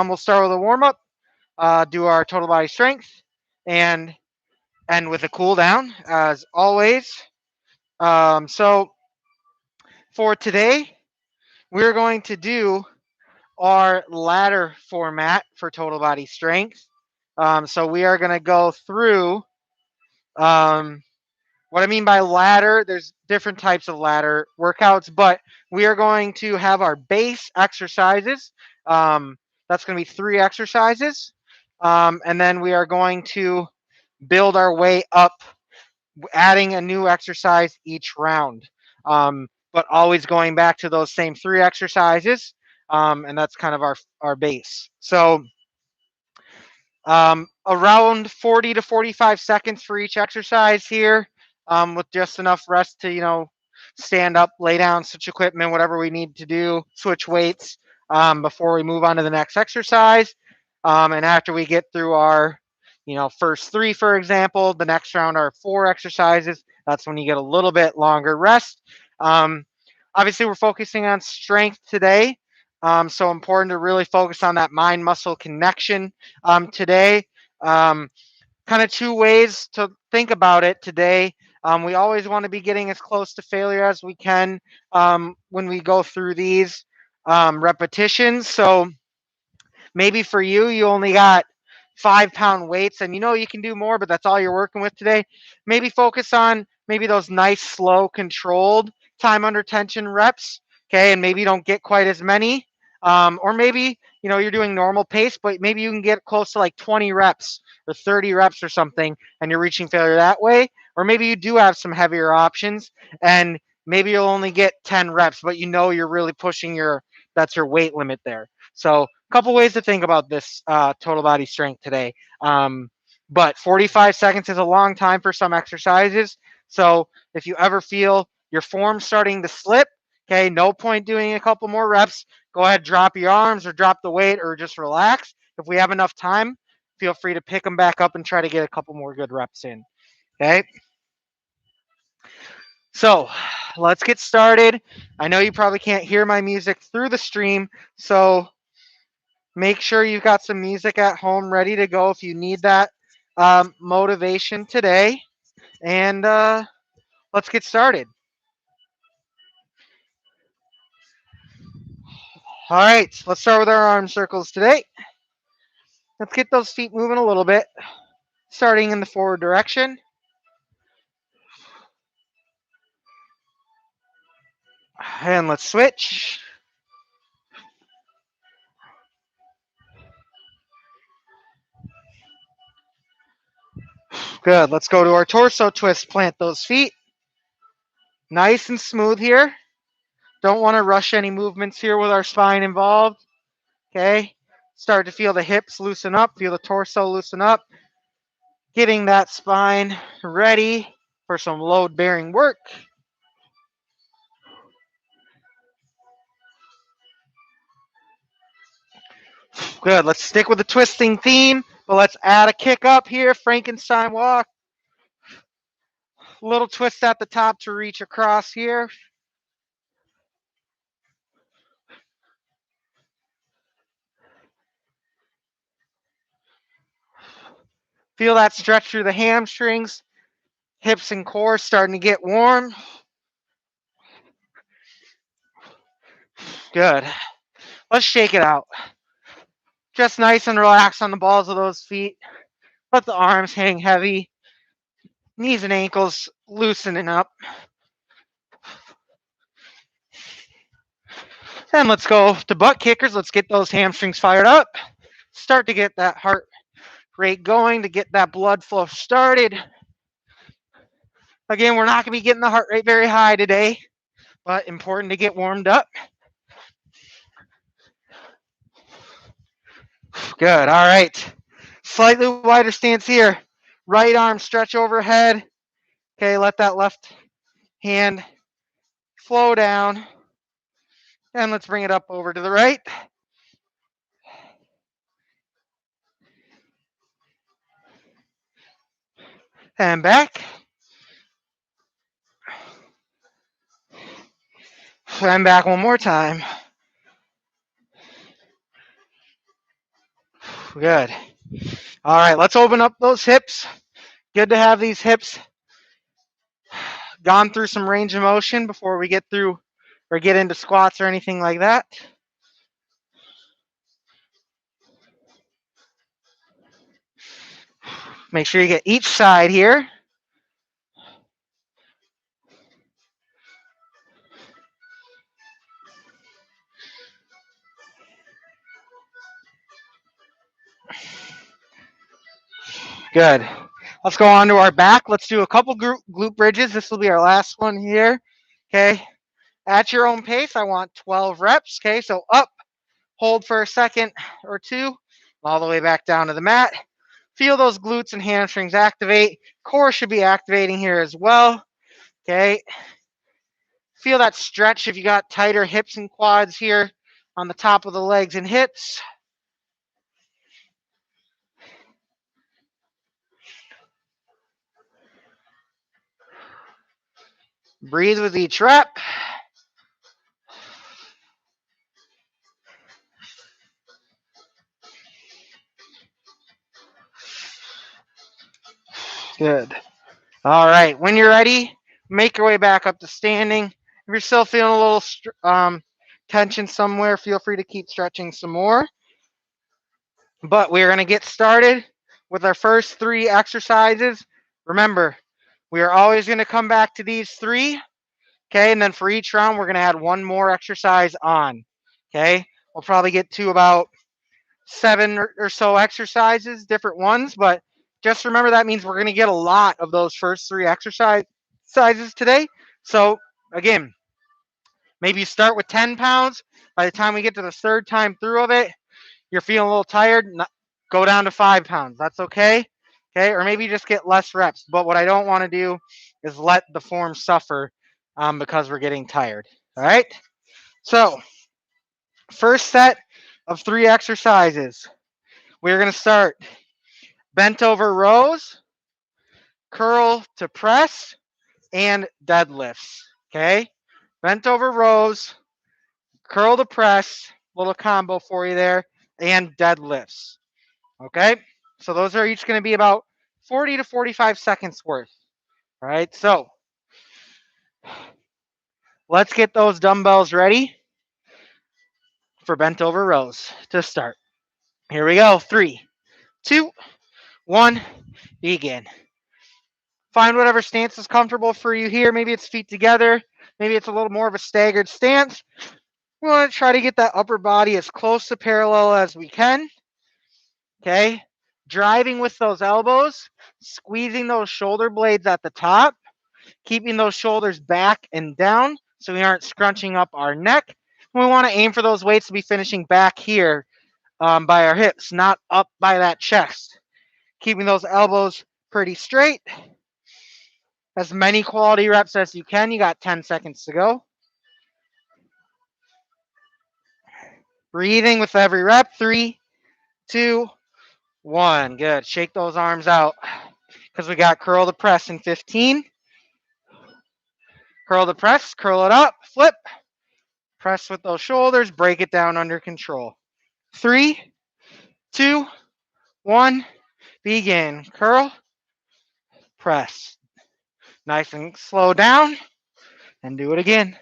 We'll start with a warm up, do our total body strength, and end with a cool down as always. So for today, we're going to do our ladder format for total body strength. So we are going to go through um, what I mean by ladder. There's different types of ladder workouts, but we are going to have our base exercises. Um, that's going to be 3 exercises. And then we are going to build our way up, adding a new exercise each round. But always going back to those same 3 exercises. And that's kind of our base. So around 40 to 45 seconds for each exercise here, with just enough rest to, stand up, lay down, switch equipment, whatever we need to do, switch weights before we move on to the next exercise. And after we get through our, first 3, for example, the next round are 4 exercises. That's when you get a little bit longer rest. Obviously, we're focusing on strength today. So important to really focus on that mind muscle connection today. Kind of 2 ways to think about it today. We always want to be getting as close to failure as we can when we go through these repetitions. So maybe for you, you only got 5-pound weights and you can do more, but that's all you're working with today. Maybe focus on maybe those nice, slow, controlled time under tension reps. Okay. And maybe you don't get quite as many. Or maybe, you're doing normal pace, but maybe you can get close to like 20 reps or 30 reps or something and you're reaching failure that way. Or maybe you do have some heavier options and maybe you'll only get 10 reps, but you're really pushing that's your weight limit there. So a couple ways to think about this total body strength today. But 45 seconds is a long time for some exercises. So if you ever feel your form starting to slip, okay, no point doing a couple more reps. Go ahead, drop your arms or drop the weight or just relax. If we have enough time, feel free to pick them back up and try to get a couple more good reps in. Okay. So let's get started. I know you probably can't hear my music through the stream, so make sure you've got some music at home ready to go if you need that motivation today. And let's get started. All right, let's start with our arm circles today. Let's get those feet moving a little bit, starting in the forward direction. And let's switch. Good. Let's go to our torso twist. Plant those feet. Nice and smooth here. Don't want to rush any movements here with our spine involved. Okay. Start to feel the hips loosen up, feel the torso loosen up. Getting that spine ready for some load bearing work. Good. Let's stick with the twisting theme, but let's add a kick up here. Frankenstein walk. Little twist at the top to reach across here. Feel that stretch through the hamstrings. Hips and core starting to get warm. Good. Let's shake it out. Just nice and relaxed on the balls of those feet. Let the arms hang heavy. Knees and ankles loosening up. And let's go to butt kickers. Let's get those hamstrings fired up. Start to get that heart rate going to get that blood flow started. Again, we're not going to be getting the heart rate very high today, but important to get warmed up. Good. All right. Slightly wider stance here. Right arm stretch overhead. Okay, let that left hand flow down. And let's bring it up over to the right. And back. And back one more time. Good. All right, let's open up those hips. Good to have these hips gone through some range of motion before we get through or get into squats or anything like that. Make sure you get each side here. Good. Let's go on to our back. Let's do a couple glute bridges. This will be our last one here. Okay. At your own pace, I want 12 reps. Okay. So up, hold for a second or two, all the way back down to the mat. Feel those glutes and hamstrings activate. Core should be activating here as well. Okay. Feel that stretch if you got tighter hips and quads here on the top of the legs and hips. Breathe with each rep. Good. All right. When you're ready, make your way back up to standing. If you're still feeling a little tension somewhere, feel free to keep stretching some more. But we're going to get started with our first 3 exercises. Remember, we are always going to come back to these 3. Okay. And then for each round, we're going to add 1 more exercise on. Okay. We'll probably get to about 7 or so exercises, different ones, but just remember that means we're going to get a lot of those first 3 exercises today. So again, maybe you start with 10 pounds. By the time we get to the 3rd time through of it, you're feeling a little tired, go down to 5 pounds. That's okay. Okay. Or maybe just get less reps. But what I don't want to do is let the form suffer because we're getting tired. All right. So first set of 3 exercises. We're going to start bent over rows, curl to press, and deadlifts. Okay. Bent over rows, curl to press, little combo for you there, and deadlifts. Okay. So those are each going to be about 40 to 45 seconds worth. All right. So let's get those dumbbells ready for bent over rows to start. Here we go. 3, 2, 1, begin. Find whatever stance is comfortable for you here. Maybe it's feet together. Maybe it's a little more of a staggered stance. We want to try to get that upper body as close to parallel as we can. Okay. Driving with those elbows, squeezing those shoulder blades at the top, keeping those shoulders back and down so we aren't scrunching up our neck. We want to aim for those weights to be finishing back here by our hips, not up by that chest. Keeping those elbows pretty straight. As many quality reps as you can. You got 10 seconds to go. Breathing with every rep. 3, 2, 1. Good. Shake those arms out because we got curl to press in 15. Curl to press. Curl it up. Flip. Press with those shoulders. Break it down under control. 3, 2, 1. Begin. Curl. Press. Nice and slow down. And do it again.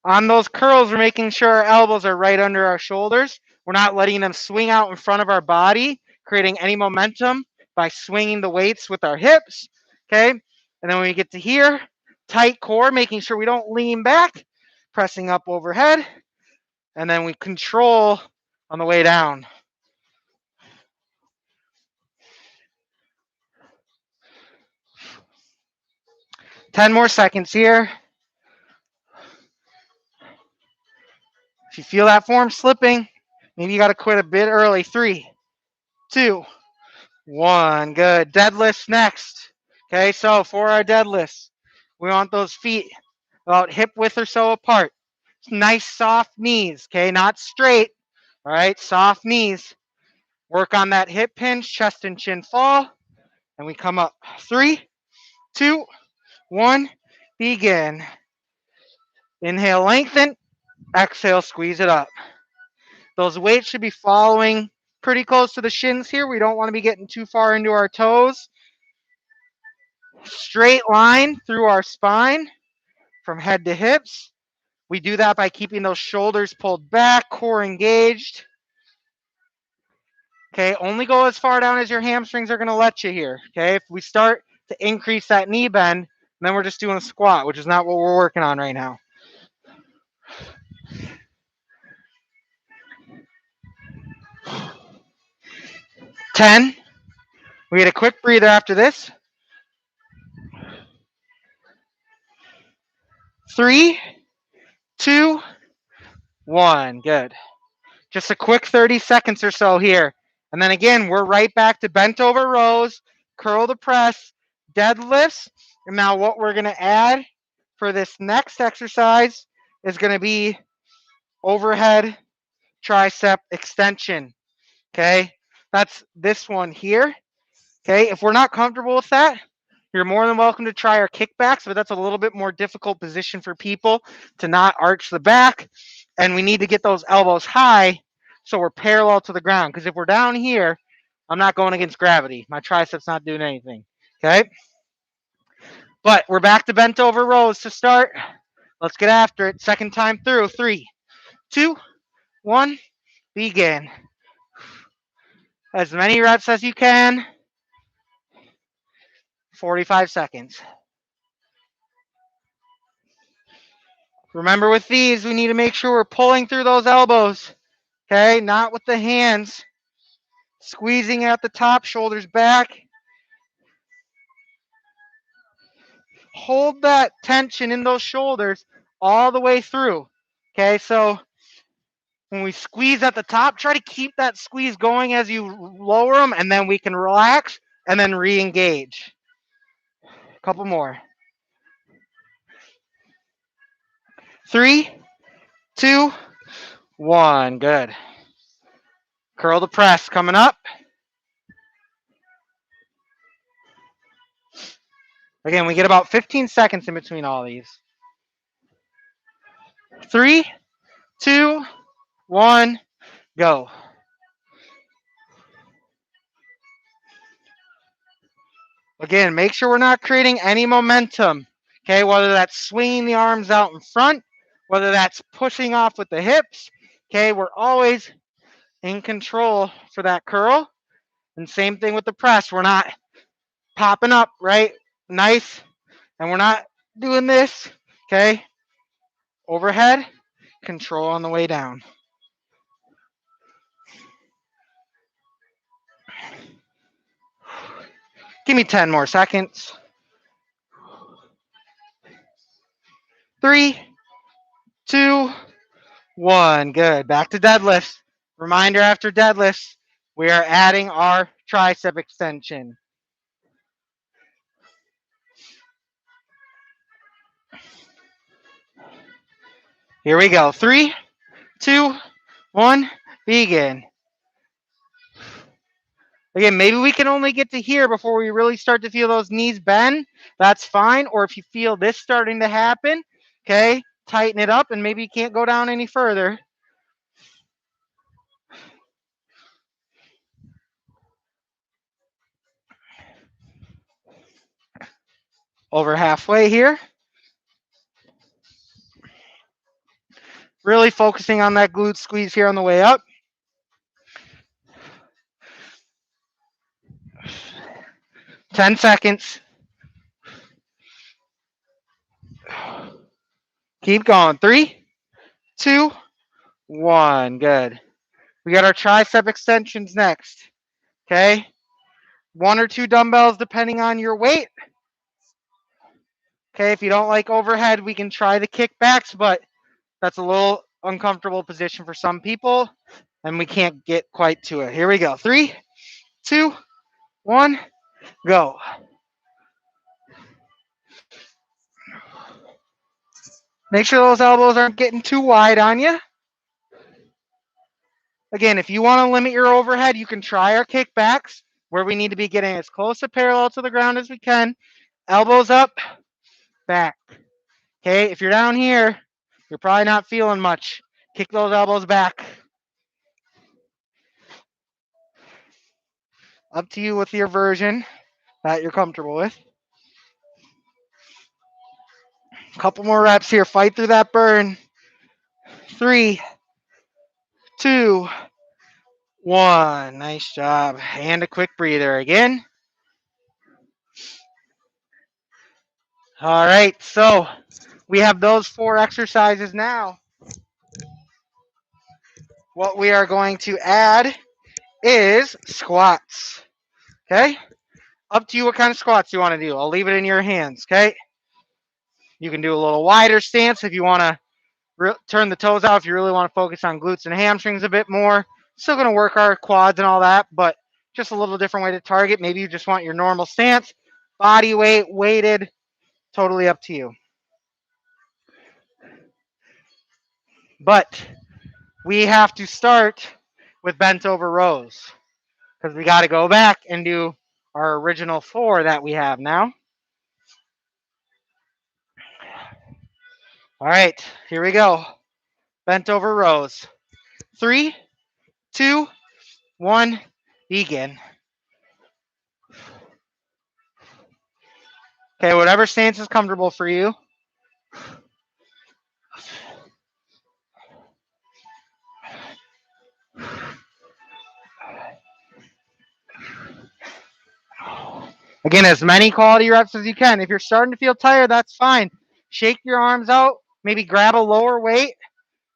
On those curls, we're making sure our elbows are right under our shoulders. We're not letting them swing out in front of our body, creating any momentum by swinging the weights with our hips. Okay. And then when we get to here, tight core, making sure we don't lean back, pressing up overhead. And then we control on the way down. Ten more seconds here. If you feel that form slipping, maybe you got to quit a bit early. 3, 2, 1. Good. Deadlifts next. Okay, so for our deadlifts, we want those feet about hip width or so apart. Nice soft knees, okay, not straight. All right, soft knees. Work on that hip hinge, chest and chin fall, and we come up. 3, 2, 1, begin. Inhale, lengthen. Exhale, squeeze it up. Those weights should be following pretty close to the shins here. We don't want to be getting too far into our toes. Straight line through our spine from head to hips. We do that by keeping those shoulders pulled back, core engaged. Okay, only go as far down as your hamstrings are going to let you here. Okay, if we start to increase that knee bend, then we're just doing a squat, which is not what we're working on right now. 10. We get a quick breather after this. 3, 2, 1. Good. Just a quick 30 seconds or so here. And then again, we're right back to bent over rows, curl the press, deadlifts. And now what we're going to add for this next exercise is going to be overhead tricep extension. Okay, that's this one here. Okay, if we're not comfortable with that, you're more than welcome to try our kickbacks, but that's a little bit more difficult position for people to not arch the back. And we need to get those elbows high so we're parallel to the ground. Because if we're down here, I'm not going against gravity. My triceps not doing anything. Okay, but we're back to bent over rows to start. Let's get after it. Second time through. 3, 2, 1, begin. As many reps as you can. 45 seconds. Remember with these, we need to make sure we're pulling through those elbows. Okay, not with the hands. Squeezing at the top, shoulders back. Hold that tension in those shoulders all the way through. Okay, so when we squeeze at the top, try to keep that squeeze going as you lower them, and then we can relax and then re-engage. A couple more. 3, 2, 1. Good. Curl the press coming up. Again, we get about 15 seconds in between all these. 3, 2, 1, go. Again, make sure we're not creating any momentum. Okay, whether that's swinging the arms out in front, whether that's pushing off with the hips. Okay, we're always in control for that curl. And same thing with the press. We're not popping up, right? Nice. And we're not doing this. Okay, overhead, control on the way down. Give me 10 more seconds. 3, 2, 1. Good. Back to deadlifts. Reminder after deadlifts, we are adding our tricep extension. Here we go. 3, 2, 1, begin. Again, maybe we can only get to here before we really start to feel those knees bend. That's fine. Or if you feel this starting to happen, okay, tighten it up and maybe you can't go down any further. Over halfway here. Really focusing on that glute squeeze here on the way up. 10 seconds. Keep going. 3, 2, 1. Good. We got our tricep extensions next. Okay. 1 or 2 dumbbells depending on your weight. Okay. If you don't like overhead, we can try the kickbacks, but that's a little uncomfortable position for some people, and we can't get quite to it. Here we go. 3, 2, 1, go. Make sure those elbows aren't getting too wide on you. Again, if you want to limit your overhead, you can try our kickbacks where we need to be getting as close to parallel to the ground as we can. Elbows up, back. Okay, if you're down here, you're probably not feeling much. Kick those elbows back. Up to you with your version that you're comfortable with. Couple more reps here. Fight through that burn. 3, 2, 1. Nice job. And a quick breather again. All right, so we have those 4 exercises now. What we are going to add is squats. Okay? Up to you what kind of squats you want to do. I'll leave it in your hands, okay? You can do a little wider stance if you want to turn the toes out, if you really want to focus on glutes and hamstrings a bit more. Still going to work our quads and all that, but just a little different way to target. Maybe you just want your normal stance, body weight, weighted, totally up to you. But we have to start with bent over rows because we got to go back and do our original 4 that we have now. All right, here we go. Bent over rows. 3, 2, 1, begin. Okay, whatever stance is comfortable for you. Again, as many quality reps as you can. If you're starting to feel tired, that's fine. Shake your arms out, maybe grab a lower weight,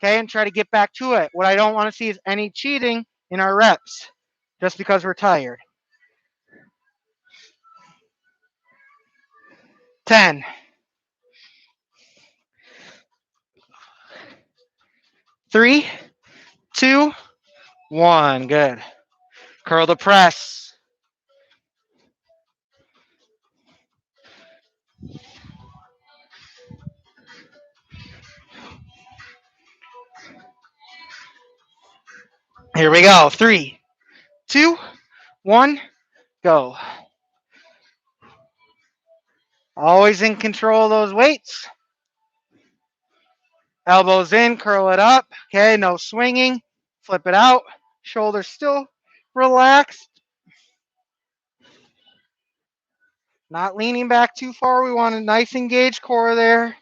okay, and try to get back to it. What I don't want to see is any cheating in our reps just because we're tired. 10. 3, 2, 1. Good. Curl the press. Here we go. 3, 2, 1, go. Always in control of those weights. Elbows in, curl it up. Okay, no swinging. Flip it out. Shoulders still relaxed. Not leaning back too far. We want a nice engaged core there.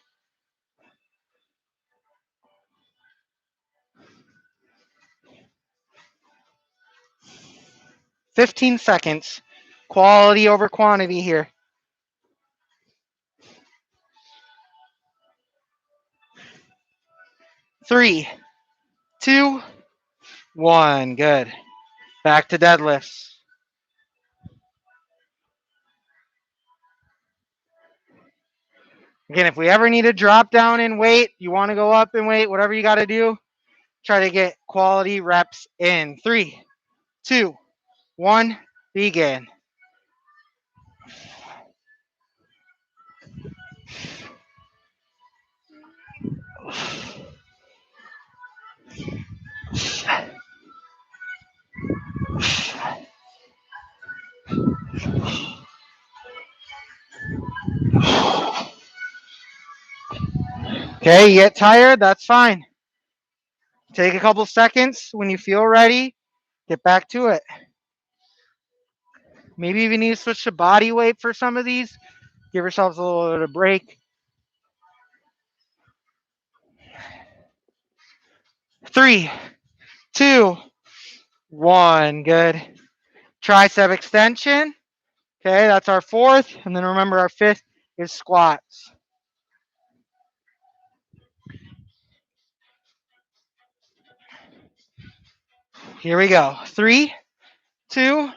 "15 seconds. Quality over quantity here. 3, 2, 1. Good. Back to deadlifts. Again, if we ever need to drop down in weight, you want to go up in weight, whatever you got to do, try to get quality reps in. 3, 2, 1, begin. Okay, you get tired, that's fine. Take a couple seconds. When you feel ready, get back to it. Maybe even need to switch to body weight for some of these. Give yourselves a little bit of break. 3, 2, 1. Good. Tricep extension. Okay, that's our 4th. And then remember, our 5th is squats. Here we go. 3, 2,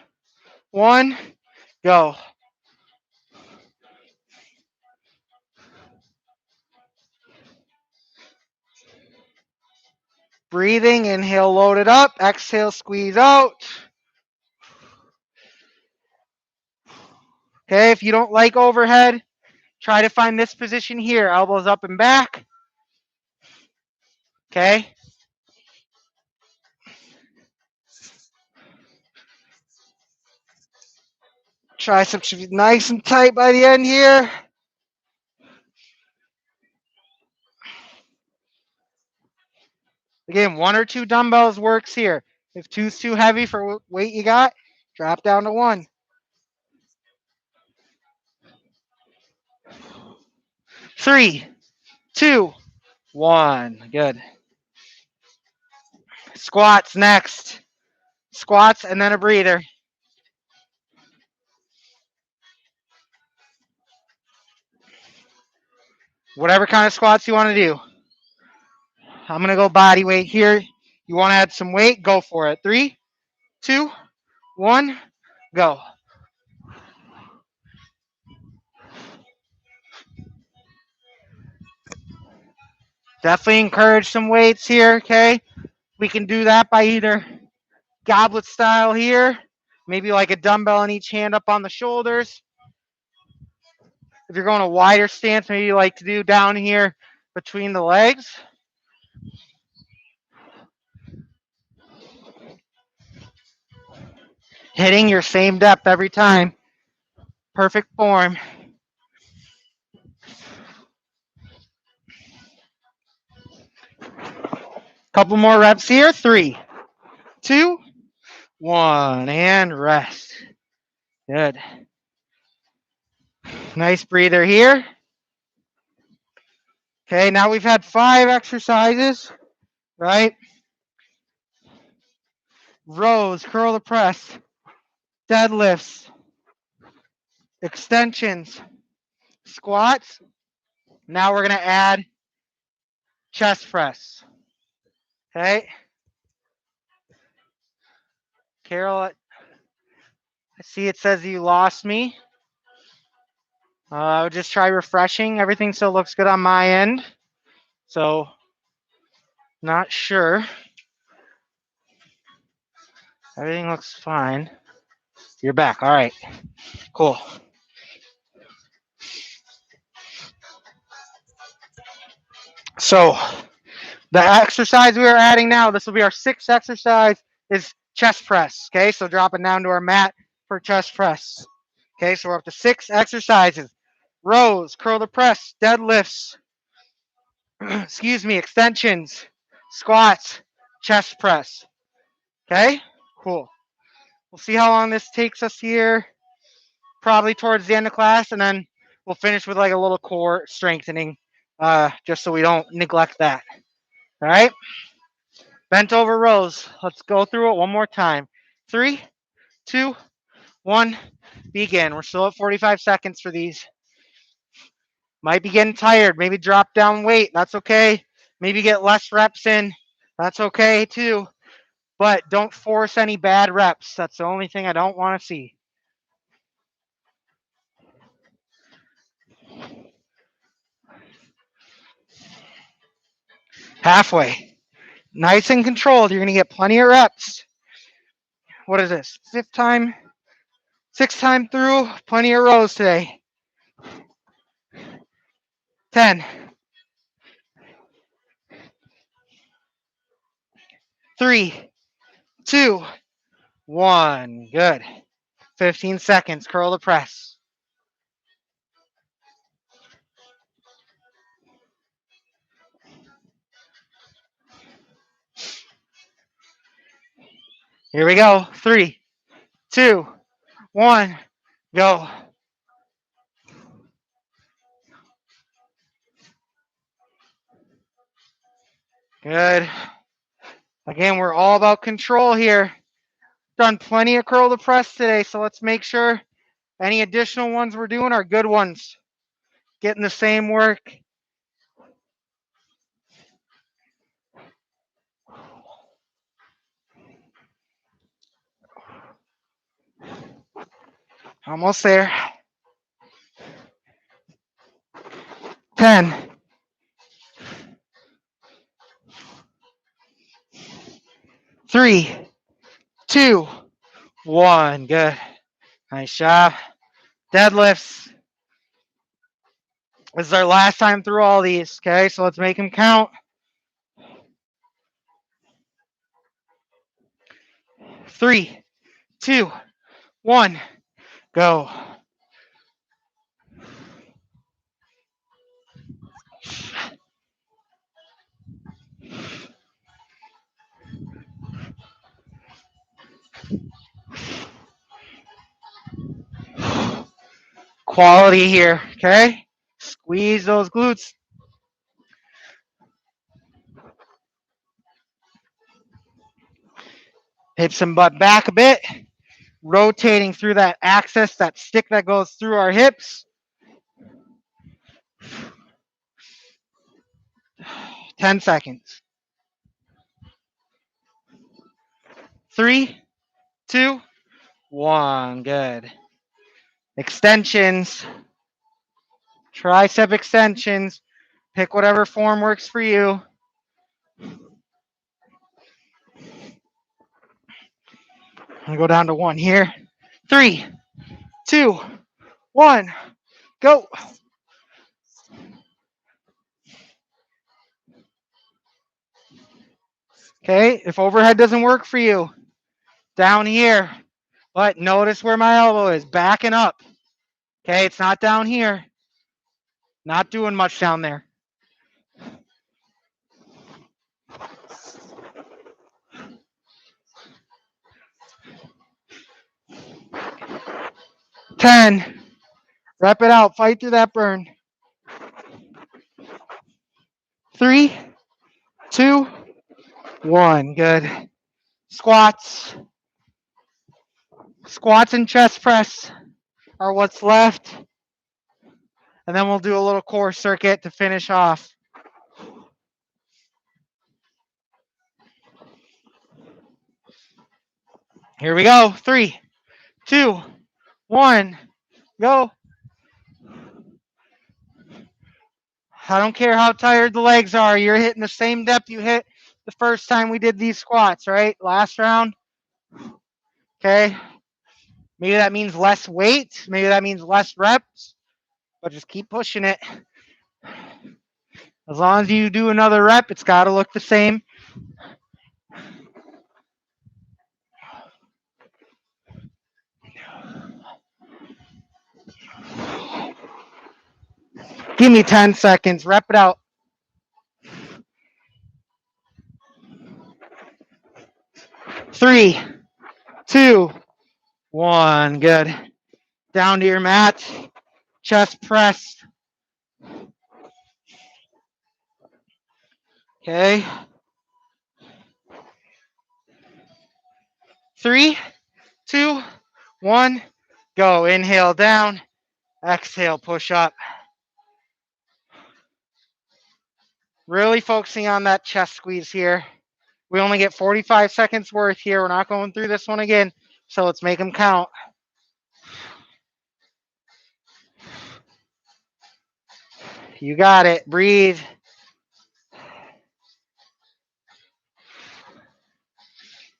1, go. Breathing, inhale, load it up. Exhale, squeeze out. Okay, if you don't like overhead, try to find this position here. Elbows up and back. Okay. Triceps should be nice and tight by the end here. Again, 1 or 2 dumbbells works here. If 2's too heavy for weight you got, Drop down to 1. 3, 2, 1. Good. Squats next. Squats and then a breather. Whatever kind of squats you want to do. I'm going to go body weight here. You want to add some weight? Go for it. 3, 2, 1, go. Definitely encourage some weights here, okay? We can do that by either goblet style here, maybe like a dumbbell in each hand up on the shoulders. If you're going a wider stance, maybe you like to do down here between the legs. Hitting your same depth every time. Perfect form. Couple more reps here. 3, 2, 1, and rest. Good. Nice breather here. Okay, now we've had 5 exercises, right? Rows, curl the press, deadlifts, extensions, squats. Now we're going to add chest press. Okay. Carol, I see it says you lost me. I'll just try refreshing. Everything still looks good on my end. So, not sure. Everything looks fine. You're back. All right. Cool. So, the exercise we are adding now, this will be our 6th exercise, is chest press. Okay, so dropping down to our mat for chest press. Okay, so we're up to 6 exercises. Rows, curl the press, deadlifts, extensions, squats, chest press. Okay, cool. We'll see how long this takes us here, probably towards the end of class, and then we'll finish with like a little core strengthening, just so we don't neglect that. All right, bent over rows. Let's go through it one more time. 3, 2, 1, begin. We're still at 45 seconds for these. Might be getting tired. Maybe drop down weight. That's okay. Maybe get less reps in. That's okay too. But don't force any bad reps. That's the only thing I don't want to see. Halfway. Nice and controlled. You're going to get plenty of reps. What is this? 5th time? 6th time through. Plenty of rows today. 10. 3, 2, 1. Good. 15 seconds. Curl the press. Here we go. 3, 2, 1. Go. Good. Again, we're all about control here. Done plenty of curl the press today, so let's make sure any additional ones we're doing are good ones. Getting the same work. Almost there. 10. 3, 2, 1. Good. Nice job. Deadlifts. This is our last time through all these, okay? So let's make them count. 3, 2, 1. Go. Quality here, okay? Squeeze those glutes. Hips and butt back a bit. Rotating through that axis, that stick that goes through our hips. 10 seconds. 3, 2, 1. Good. Extensions. Tricep extensions. Pick whatever form works for you. I'm going to go down to 1 here. 3, 2, 1. Go. Okay, if overhead doesn't work for you, down here. But notice where my elbow is, backing up. Okay, it's not down here. Not doing much down there. Ten. Rep it out. Fight through that burn. 3, 2, 1. Good. Squats. Squats and chest press are what's left. And then we'll do a little core circuit to finish off. Here we go. 3, 2, 1. Go. I don't care how tired the legs are. You're hitting the same depth you hit the first time we did these squats, right? Last round. Okay. Maybe that means less weight. Maybe that means less reps. But just keep pushing it. As long as you do another rep, it's got to look the same. Give me 10 seconds. Rep it out. 3, 2, 1. Good. Down to your mat. Chest press. Okay. 3, 2, 1. Go. Inhale down. Exhale, push up. Really focusing on that chest squeeze here. We only get 45 seconds worth here. We're not going through this one again. So let's make them count. You got it. Breathe.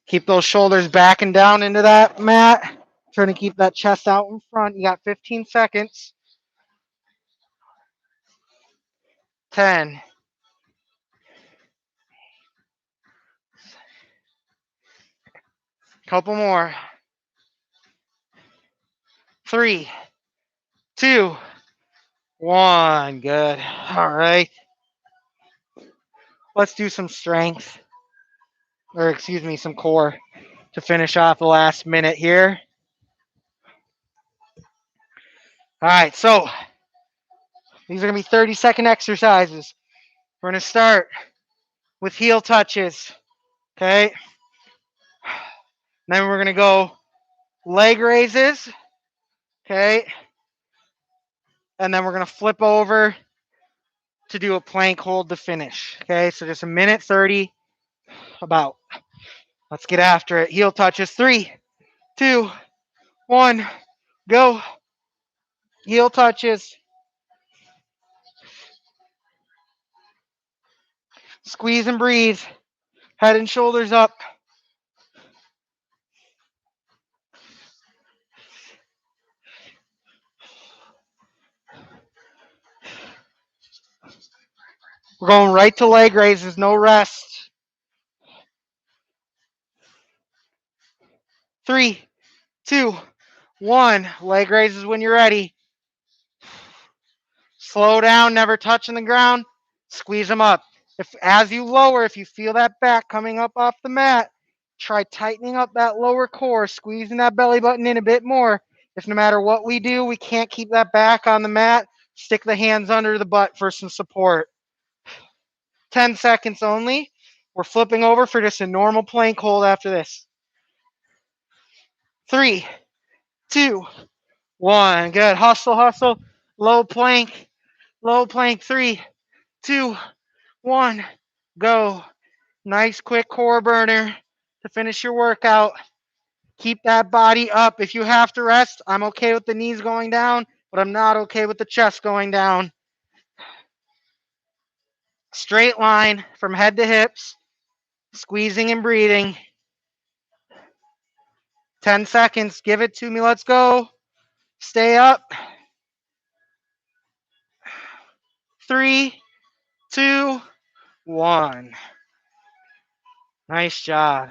Keep those shoulders back and down into that mat. Trying to keep that chest out in front. You got 15 seconds. 10. Couple more. 3, 2, 1. Good. All right. Let's do some strength. Or excuse me, some core to finish off the last minute here. All right, so these are going to be 30-second exercises. We're going to start with heel touches, okay? Then we're going to go leg raises, okay? And then we're going to flip over to do a plank hold to finish, okay? So just a minute 30 about. Let's get after it. Heel touches. 3, 2, 1, go. Heel touches. Squeeze and breathe. Head and shoulders up. We're going right to leg raises, no rest. 3, 2, 1. Leg raises when you're ready. Slow down, never touching the ground. Squeeze them up. As you lower, if you feel that back coming up off the mat, try tightening up that lower core, squeezing that belly button in a bit more. If no matter what we do, we can't keep that back on the mat, stick the hands under the butt for some support. 10 seconds only. We're flipping over for just a normal plank hold after this. 3, 2, 1. Good. Hustle, hustle. Low plank. Low plank. 3, 2, 1. Go. Nice quick core burner to finish your workout. Keep that body up. If you have to rest, I'm okay with the knees going down, but I'm not okay with the chest going down. Straight line from head to hips, squeezing and breathing. 10 seconds. Give it to me. Let's go. Stay up. 3, 2, 1. Nice job.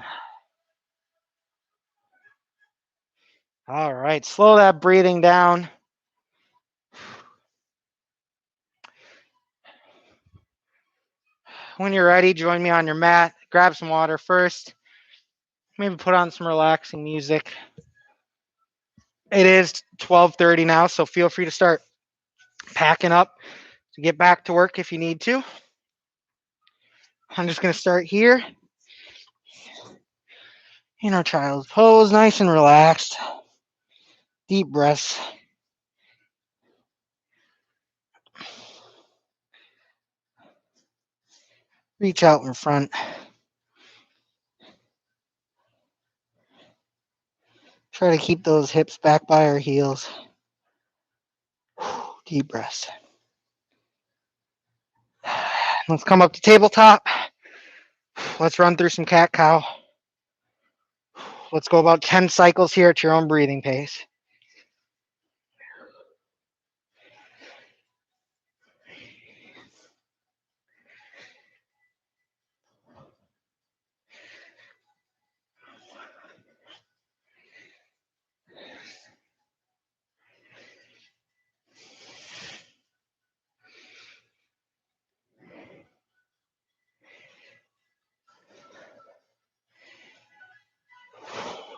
All right. Slow that breathing down. When you're ready, join me on your mat. Grab some water first. Maybe put on some relaxing music. It is 12:30 now, so feel free to start packing up to get back to work if you need to. I'm just going to start here in our child's pose, nice and relaxed. Deep breaths. Reach out in front. Try to keep those hips back by our heels. Deep breaths. Let's come up to tabletop. Let's run through some cat-cow. Let's go about 10 cycles here at your own breathing pace.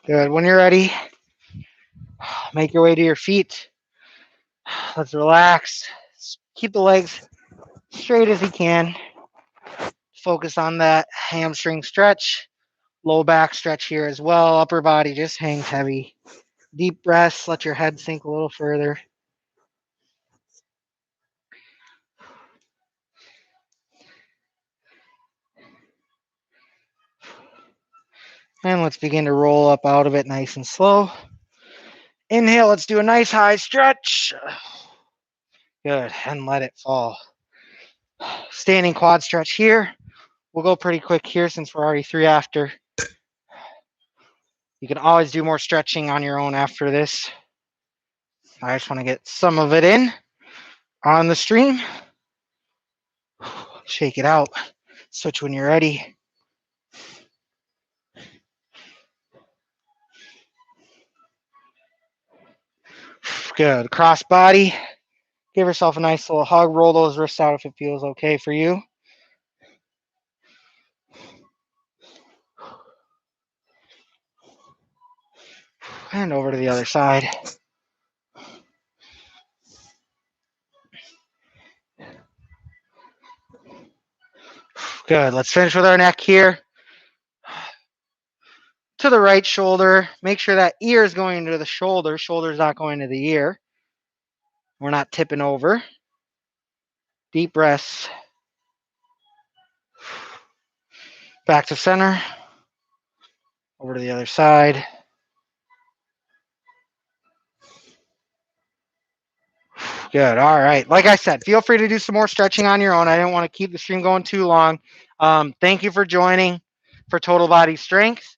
Good. When you're ready, make your way to your feet. Let's relax. Keep the legs straight as you can. Focus on that hamstring stretch. Low back stretch here as well. Upper body just hangs heavy. Deep breaths. Let your head sink a little further. And let's begin to roll up out of it nice and slow. Inhale, let's do a nice high stretch. Good, and let it fall. Standing quad stretch here. We'll go pretty quick here since we're already 3 after. You can always do more stretching on your own after this. I just want to get some of it in on the stream. Shake it out. Switch when you're ready. Good. Cross body. Give yourself a nice little hug. Roll those wrists out if it feels okay for you. And over to the other side. Good. Let's finish with our neck here. To the right shoulder. Make sure that ear is going into the shoulder. Shoulder's not going to the ear. We're not tipping over. Deep breaths. Back to center. Over to the other side. Good. All right. Like I said, feel free to do some more stretching on your own. I didn't want to keep the stream going too long. Thank you for joining for Total Body Strength.